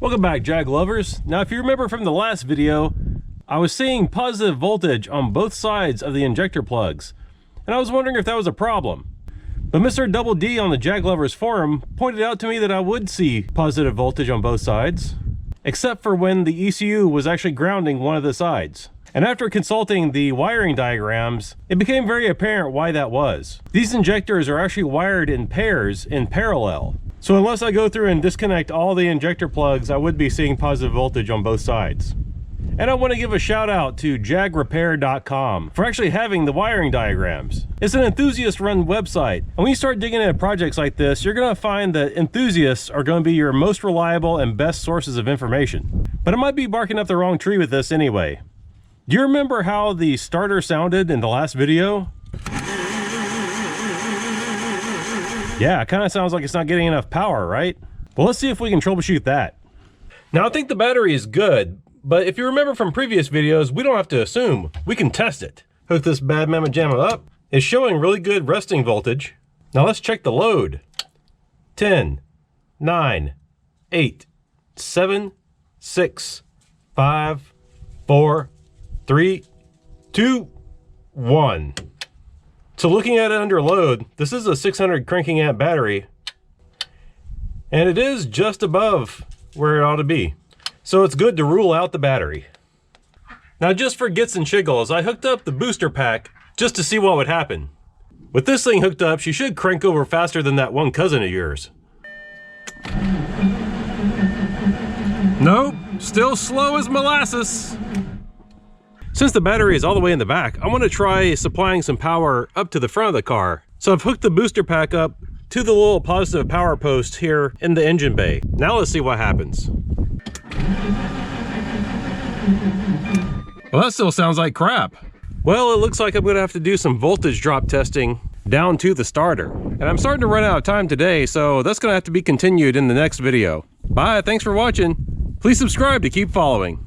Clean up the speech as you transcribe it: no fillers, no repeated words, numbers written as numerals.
Welcome back, Jag lovers. Now, if you remember from the last video, I was seeing positive voltage on both sides of the injector plugs, and I was wondering if that was a problem. But Mr. Double D on the Jag Lovers forum pointed out to me that I would see positive voltage on both sides, except for when the ECU was actually grounding one of the sides. And after consulting the wiring diagrams, it became very apparent why that was. These injectors are actually wired in pairs in parallel. So unless I go through and disconnect all the injector plugs, I would be seeing positive voltage on both sides. And I want to give a shout out to jagrepair.com for actually having the wiring diagrams. It's an enthusiast run website, and when you start digging into projects like this, you're going to find that enthusiasts are going to be your most reliable and best sources of information. But I might be barking up the wrong tree with this anyway. Do you remember how the starter sounded in the last video? Yeah, it kind of sounds like it's not getting enough power, right? Well, let's see if we can troubleshoot that. Now, I think the battery is good, but if you remember from previous videos, we don't have to assume. We can test it. Hook this bad mamma jamma up. It's showing really good resting voltage. Now let's check the load. 10, 9, 8, 7, 6, 5, 4, 3, 2, 1. So looking at it under load, this is a 600 cranking amp battery, and it is just above where it ought to be. So it's good to rule out the battery. Now, just for gits and shiggles, I hooked up the booster pack just to see what would happen. With this thing hooked up, she should crank over faster than that one cousin of yours. Nope, still slow as molasses. Since the battery is all the way in the back, I want to try supplying some power up to the front of the car. So I've hooked the booster pack up to the little positive power post here in the engine bay. Now let's see what happens. Well, that still sounds like crap. Well, it looks like I'm going to have to do some voltage drop testing down to the starter. And I'm starting to run out of time today, so that's going to have to be continued in the next video. Bye, thanks for watching. Please subscribe to keep following.